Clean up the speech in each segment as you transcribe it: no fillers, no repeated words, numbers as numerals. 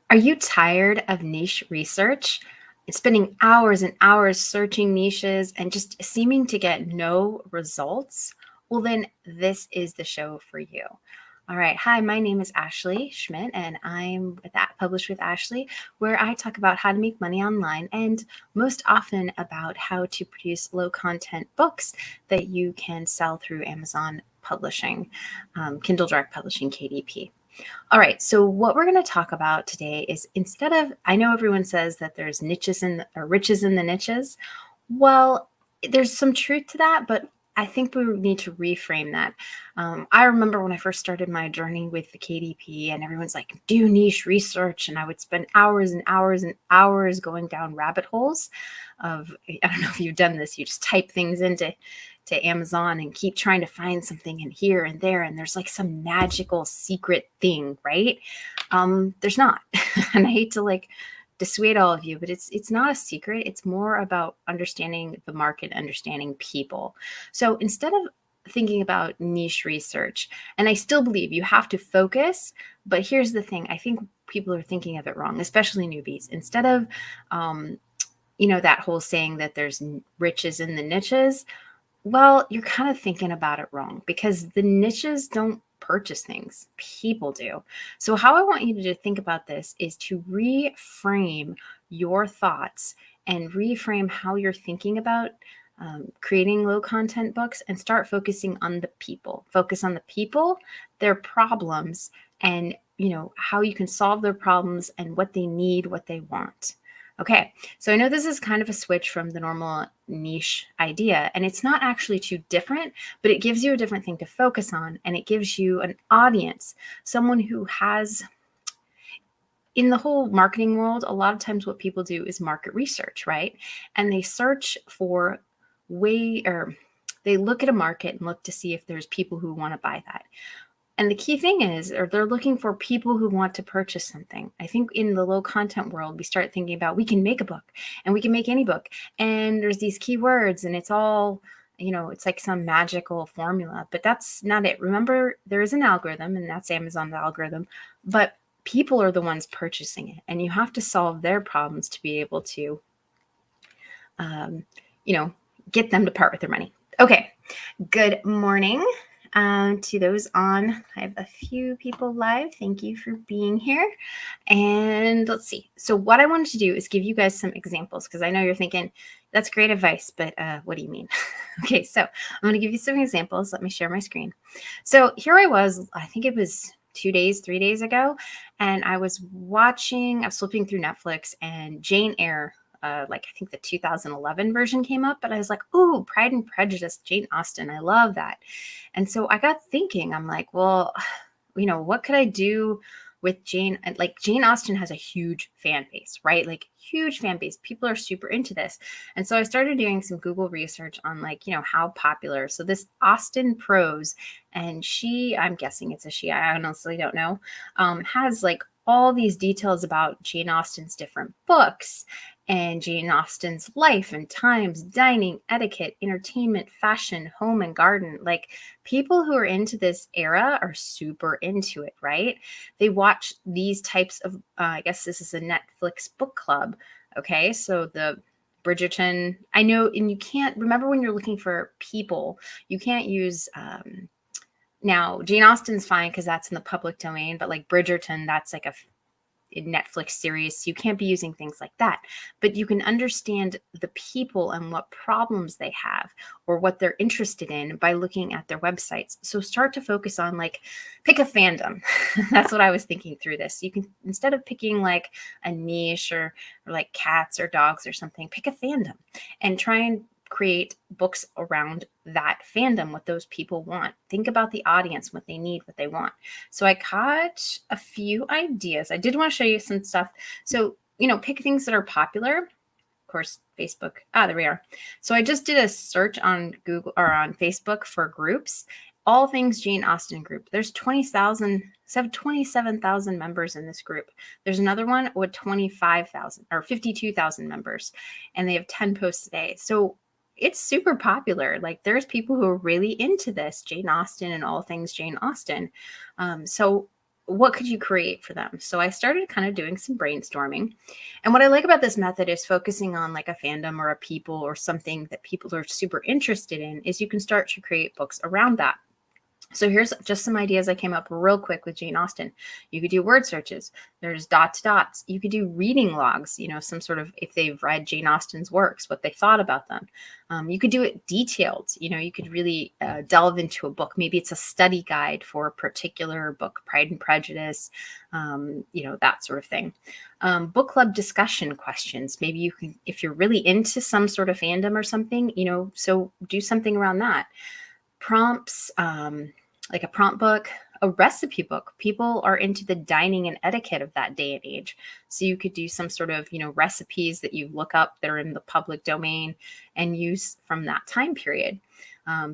Are you tired of niche research? Spending hours and hours searching niches and just seeming to get no results? Well, then this is the show for you. All right. Hi, my name is Ashley Schmidt, and I'm with that Published with Ashley, where I talk about how to make money online and most often about how to produce low content books that you can sell through Amazon Publishing, Kindle Direct Publishing, KDP. All right. So what we're going to talk about today is instead of, I know everyone says that there's niches or riches in the niches. Well, there's some truth to that, but I think we need to reframe that. I remember when I first started my journey with the KDP and everyone's like, do niche research. And I would spend hours and hours and hours going down rabbit holes of, I don't know if you've done this, you just type things into Amazon and keep trying to find something in here and there. And there's like some magical secret thing, right? There's not. And I hate to dissuade all of you, but it's not a secret. It's more about understanding the market, understanding people. So instead of thinking about niche research, and I still believe you have to focus, but here's the thing. I think people are thinking of it wrong, especially newbies. Instead of, that whole saying that there's riches in the niches, well, you're kind of thinking about it wrong because the niches don't purchase things, people do. So, how I want you to think about this is to reframe your thoughts and reframe how you're thinking about creating low content books and start focusing on the people. Focus on the people, their problems, and how you can solve their problems and what they need, what they want. Okay, so I know this is kind of a switch from the normal niche idea, and it's not actually too different, but it gives you a different thing to focus on, and it gives you an audience, someone who has, in the whole marketing world, a lot of times what people do is market research, right? And they search for they look at a market and look to see if there's people who want to buy that. And the key thing is, or they're looking for people who want to purchase something. I think in the low content world, we start thinking about we can make a book and we can make any book. And there's these keywords and it's all, it's like some magical formula, but that's not it. Remember, there is an algorithm and that's Amazon's algorithm, but people are the ones purchasing it. And you have to solve their problems to be able to, get them to part with their money. Okay. Good morning. To those on, I have a few people live. Thank you for being here. And let's see. So what I wanted to do is give you guys some examples because I know you're thinking, that's great advice, but what do you mean? Okay, so I'm going to give you some examples. Let me share my screen. So here I was, I think it was 3 days ago, and I was flipping through Netflix and Jane Eyre, I think the 2011 version came up, but I was like, oh, Pride and Prejudice, Jane Austen. I love that. And so I got thinking, I'm like, well, what could I do with Jane? Like Jane Austen has a huge fan base, right? Like huge fan base. People are super into this. And so I started doing some Google research on how popular. So this Austen Prose, and I'm guessing it's a she, I honestly don't know, has like all these details about Jane Austen's different books and Jane Austen's life and times, dining, etiquette, entertainment, fashion, home and garden. Like people who are into this era are super into it, right? They watch these types of, I guess this is a Netflix book club. Okay, so the Bridgerton, I know, and you can't, remember when you're looking for people, you can't use, now Jane Austen's fine because that's in the public domain, but like Bridgerton, that's like a Netflix series. So you can't be using things like that, but you can understand the people and what problems they have or what they're interested in by looking at their websites. So start to focus on pick a fandom. That's what I was thinking through this. You can, instead of picking like a niche or like cats or dogs or something, pick a fandom and try and create books around that fandom, what those people want. Think about the audience, what they need, what they want. So I caught a few ideas. I did want to show you some stuff. So, pick things that are popular. Of course, Facebook. There we are. So I just did a search on Google or on Facebook for groups, all things Jane Austen group. There's 27,000 members in this group. There's another one with 25,000 or 52,000 members, and they have 10 posts a day. So it's super popular. Like there's people who are really into this, Jane Austen and all things Jane Austen. So what could you create for them? So I started kind of doing some brainstorming. And what I like about this method is focusing on like a fandom or a people or something that people are super interested in, is you can start to create books around that. So here's just some ideas I came up real quick with Jane Austen. You could do word searches. There's dots. You could do reading logs, some sort of, if they've read Jane Austen's works, what they thought about them. You could do it detailed. You could really delve into a book. Maybe it's a study guide for a particular book, Pride and Prejudice, that sort of thing. Book club discussion questions. Maybe you can, if you're really into some sort of fandom or something, so do something around that. Prompts, like a prompt book, a recipe book. People are into the dining and etiquette of that day and age. So you could do some sort of, recipes that you look up that are in the public domain and use from that time period.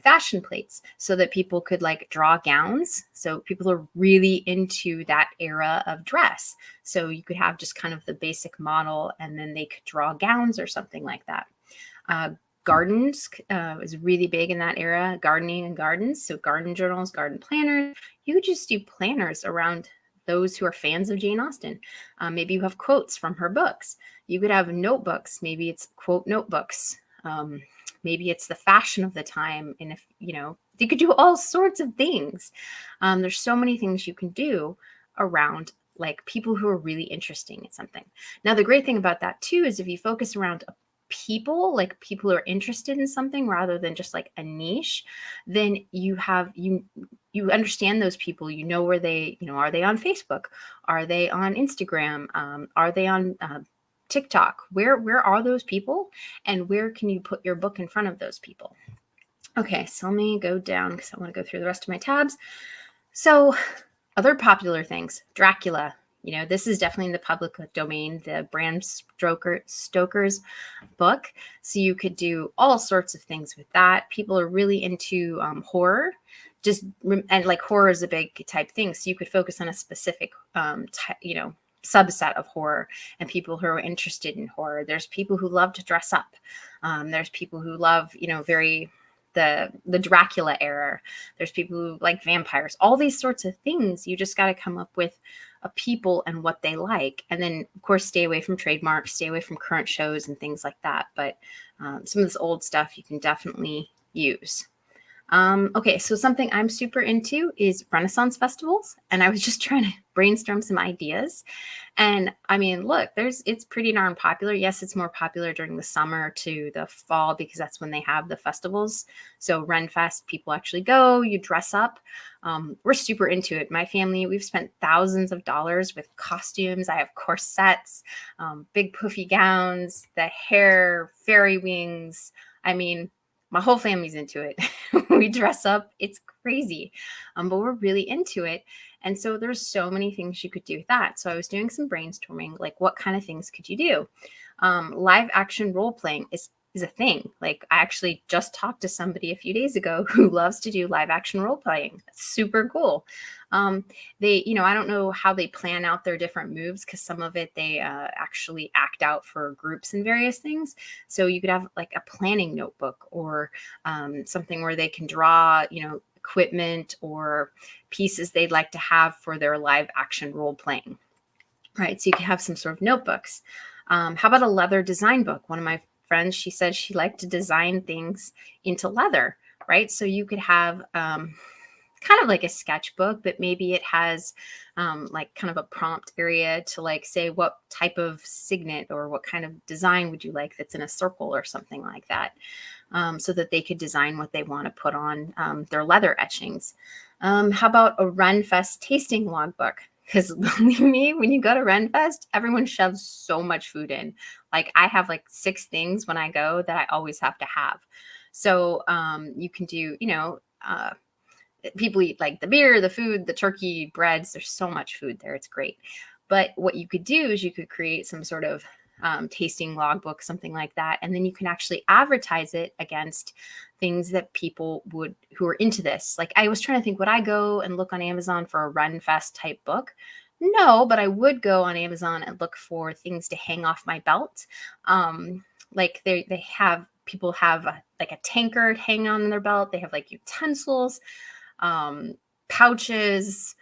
Fashion plates, so that people could like draw gowns. So people are really into that era of dress. So you could have just kind of the basic model and then they could draw gowns or something like that. Gardens is really big in that era, gardening and gardens. So garden journals, garden planners. You could just do planners around those who are fans of Jane Austen. Maybe you have quotes from her books. You could have notebooks. Maybe it's quote notebooks. Maybe it's the fashion of the time. And if, you could do all sorts of things. There's so many things you can do around like people who are really interesting in something. Now, the great thing about that too, is if you focus around people, like people who are interested in something rather than just like a niche, then you understand those people, where they, are they on Facebook? Are they on Instagram? Are they on TikTok? Where are those people? And where can you put your book in front of those people? Okay, so let me go down because I want to go through the rest of my tabs. So other popular things, Dracula. This is definitely in the public domain, the Bram Stoker's book. So you could do all sorts of things with that. People are really into horror, and like horror is a big type thing. So you could focus on a specific, subset of horror and people who are interested in horror. There's people who love to dress up. There's people who love, the Dracula era. There's people who like vampires, all these sorts of things. You just got to come up with a people and what they like. And then of course, stay away from trademarks, stay away from current shows and things like that. But some of this old stuff you can definitely use. Okay, so something I'm super into is Renaissance festivals. And I was just trying to brainstorm some ideas. And I mean, look, it's pretty darn popular. Yes, it's more popular during the summer to the fall because that's when they have the festivals. So Renfest, people actually go, you dress up. We're super into it. My family, we've spent thousands of dollars with costumes. I have corsets, big poofy gowns, the hair, fairy wings. I mean, my whole family's into it. We dress up. It's crazy. But we're really into it. And so there's so many things you could do with that. So I was doing some brainstorming, like what kind of things could you do? Live action role playing is a thing. Like I actually just talked to somebody a few days ago who loves to do live action role playing. That's super cool. They, I don't know how they plan out their different moves because some of it they actually act out for groups and various things. So you could have like a planning notebook or something where they can draw, equipment or pieces they'd like to have for their live action role playing. Right. So you can have some sort of notebooks. How about a leather design book? One of my friends, she said she liked to design things into leather. Right. So you could have kind of like a sketchbook, but maybe it has like kind of a prompt area to like say what type of signet or what kind of design would you like that's in a circle or something like that, so that they could design what they want to put on their leather etchings. How about a Renfest tasting logbook? Because believe me, when you go to Renfest, everyone shoves so much food in. Like I have like 6 things when I go that I always have to have. So you can do, people eat like the beer, the food, the turkey, breads. There's so much food there. It's great. But what you could do is you could create some sort of tasting logbook, something like that. And then you can actually advertise it against things that people who are into this. Like I was trying to think, would I go and look on Amazon for a Renfest type book? No, but I would go on Amazon and look for things to hang off my belt. Like people have like a tankard hanging on their belt. They have like utensils, pouches,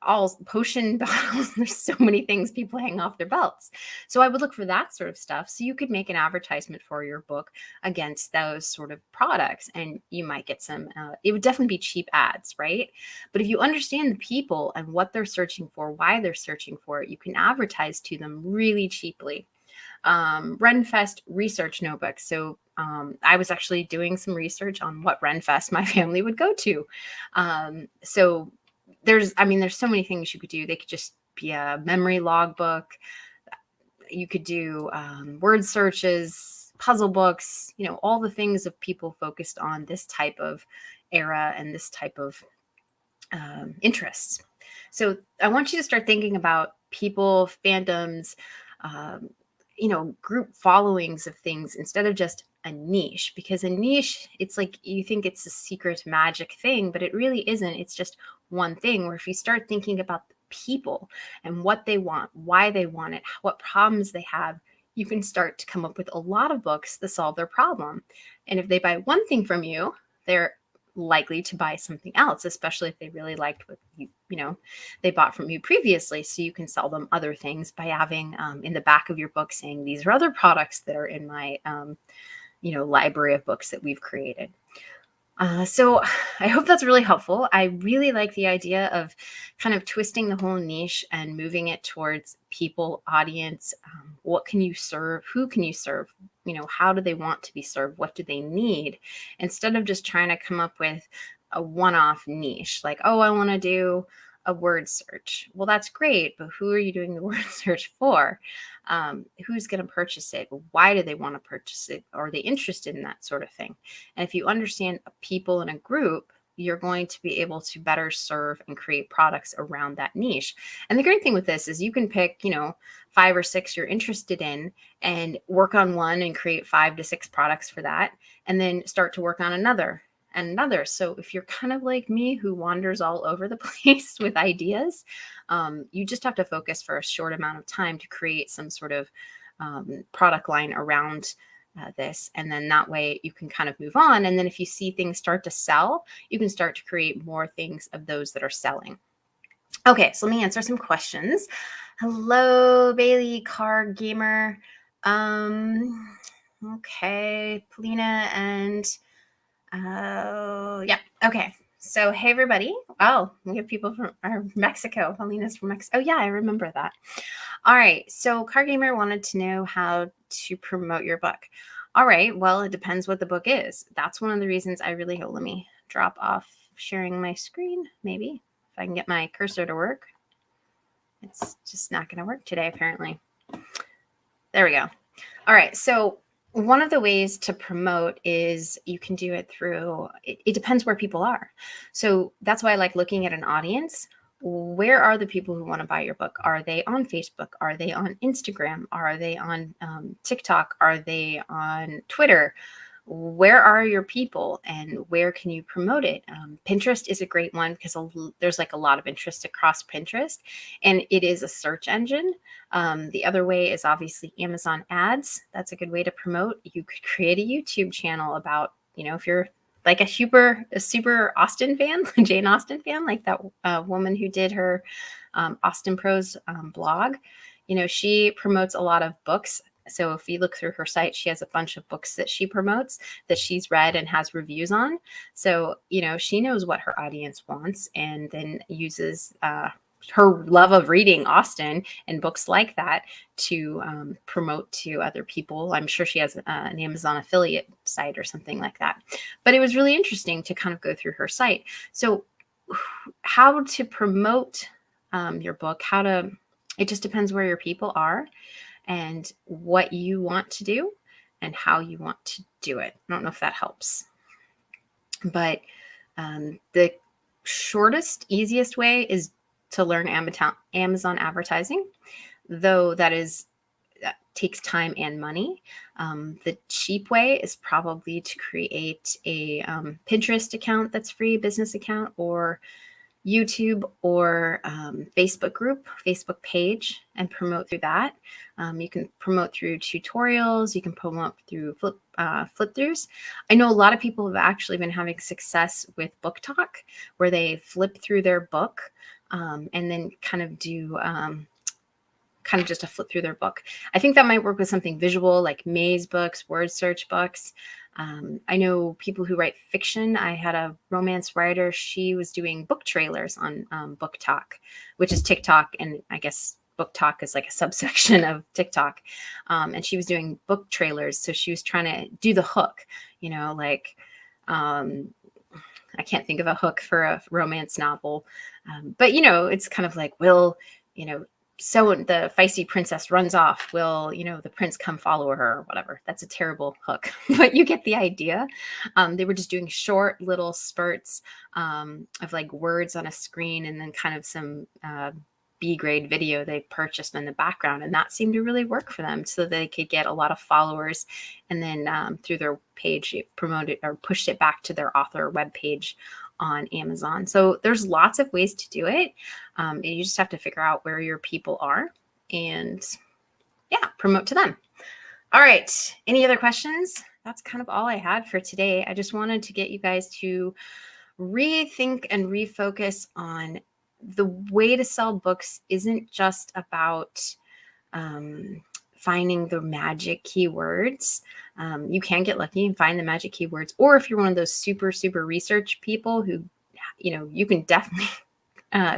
all potion bottles. There's so many things people hang off their belts. So I would look for that sort of stuff. So you could make an advertisement for your book against those sort of products, and you might get some, it would definitely be cheap ads, right? But if you understand the people and what they're searching for, why they're searching for it, you can advertise to them really cheaply. Renfest research notebooks. So I was actually doing some research on what Renfest my family would go to. So there's so many things you could do. They could just be a memory logbook. You could do word searches, puzzle books, all the things of people focused on this type of era and this type of interests. So I want you to start thinking about people, fandoms, um, group followings of things instead of just a niche, because a niche, it's like you think it's a secret magic thing, but it really isn't. It's just one thing. Where if you start thinking about the people and what they want, why they want it, what problems they have, you can start to come up with a lot of books that solve their problem. And if they buy one thing from you, they're likely to buy something else, especially if they really liked what they bought from you previously. So you can sell them other things by having in the back of your book saying, these are other products that are in my library of books that we've created. So I hope that's really helpful. I really like the idea of kind of twisting the whole niche and moving it towards people, audience. What can you serve? Who can you serve? How do they want to be served? What do they need? Instead of just trying to come up with a one-off niche, like, oh, I want to do a word search. Well, that's great, but who are you doing the word search for? Who's going to purchase it? Why do they want to purchase it? Are they interested in that sort of thing? And if you understand people in a group, you're going to be able to better serve and create products around that niche. And the great thing with this is you can pick, 5 or 6 you're interested in and work on one and create 5 to 6 products for that, and then start to work on another and another. So if you're kind of like me, who wanders all over the place with ideas, you just have to focus for a short amount of time to create some sort of product line around this. And then that way you can kind of move on. And then if you see things start to sell, you can start to create more things of those that are selling. Okay, so let me answer some questions. Hello, Bailey, Car Gamer. Okay, Polina and yeah. Okay. So, hey, everybody. Oh, we have people from Mexico. Paulina's from Mexico. Oh, yeah, I remember that. All right. So, Car Gamer wanted to know how to promote your book. All right. Well, it depends what the book is. That's one of the reasons I really let me drop off sharing my screen, maybe, if I can get my cursor to work. It's just not going to work today, apparently. There we go. All right. So, one of the ways to promote is you can do it through, it depends where people are. So that's why I like looking at an audience. Where are the people who want to buy your book? Are they on Facebook? Are they on Instagram? Are they on TikTok? Are they on Twitter? Where are your people and where can you promote it? Pinterest is a great one because there's like a lot of interest across Pinterest, and it is a search engine. The other way is obviously Amazon ads. That's a good way to promote. You could create a YouTube channel about, if you're like a super Austen fan, Jane Austen fan, like that woman who did her Austen Prose blog. She promotes a lot of books. So if you look through her site, she has a bunch of books that she promotes that she's read and has reviews on. So, she knows what her audience wants and then uses her love of reading Austen and books like that to promote to other people. I'm sure she has an Amazon affiliate site or something like that. But it was really interesting to kind of go through her site. So how to promote your book, it just depends where your people are and what you want to do and how you want to do it. I don't know if that helps. But the shortest, easiest way is to learn Amazon advertising, though that takes time and money. The cheap way is probably to create a Pinterest account that's free, business account, or YouTube or Facebook group, Facebook page, and promote through that. You can promote through tutorials. You can promote through flip throughs. I know a lot of people have actually been having success with Book Talk, where they flip through their book and then kind of do kind of just a flip through their book. I think that might work with something visual like maze books, word search books. I know people who write fiction. I had a romance writer. She was doing book trailers on Book Talk, which is TikTok. And I guess Book Talk is like a subsection of TikTok. And she was doing book trailers. So she was trying to do the hook, you know, like I can't think of a hook for a romance novel. But, you know, it's kind of like, will, you know, so the feisty princess runs off. Will, you know, the prince come follow her or whatever? That's a terrible hook, but you get the idea. They were just doing short little spurts of like words on a screen and then kind of some B-grade video they purchased in the background. And that seemed to really work for them so they could get a lot of followers. And then through their page, it promoted or pushed it back to their author webpage on Amazon. So there's lots of ways to do it. You just have to figure out where your people are and yeah, promote to them. All right. Any other questions? That's kind of all I had for today. I just wanted to get you guys to rethink and refocus on the way to sell books isn't just about finding the magic keywords. You can get lucky and find the magic keywords. Or if you're one of those super research people who, you know, you can definitely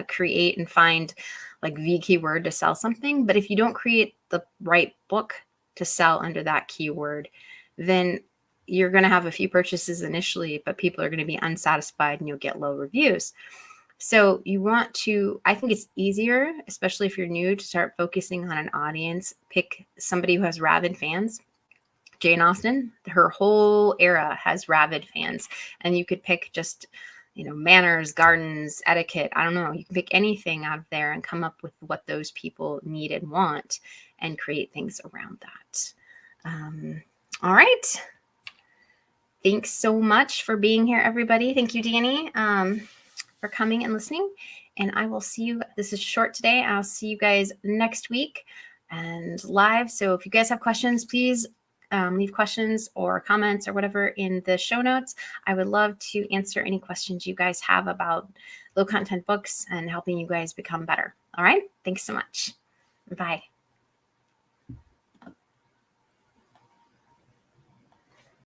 create and find like the keyword to sell something. But if you don't create the right book to sell under that keyword, then you're going to have a few purchases initially, but people are going to be unsatisfied and you'll get low reviews. So you want to, I think it's easier, especially if you're new, to start focusing on an audience. Pick somebody who has rabid fans. Jane Austen, her whole era has rabid fans. And you could pick just, you know, manners, gardens, etiquette. I don't know. You can pick anything out of there and come up with what those people need and want and create things around that. All right. Thanks so much for being here, everybody. Thank you, Danny, for coming and listening. And I will see you. This is short today. I'll see you guys next week and live. So if you guys have questions, please leave questions or comments or whatever in the show notes. I would love to answer any questions you guys have about low content books and helping you guys become better. All right. Thanks so much. Bye.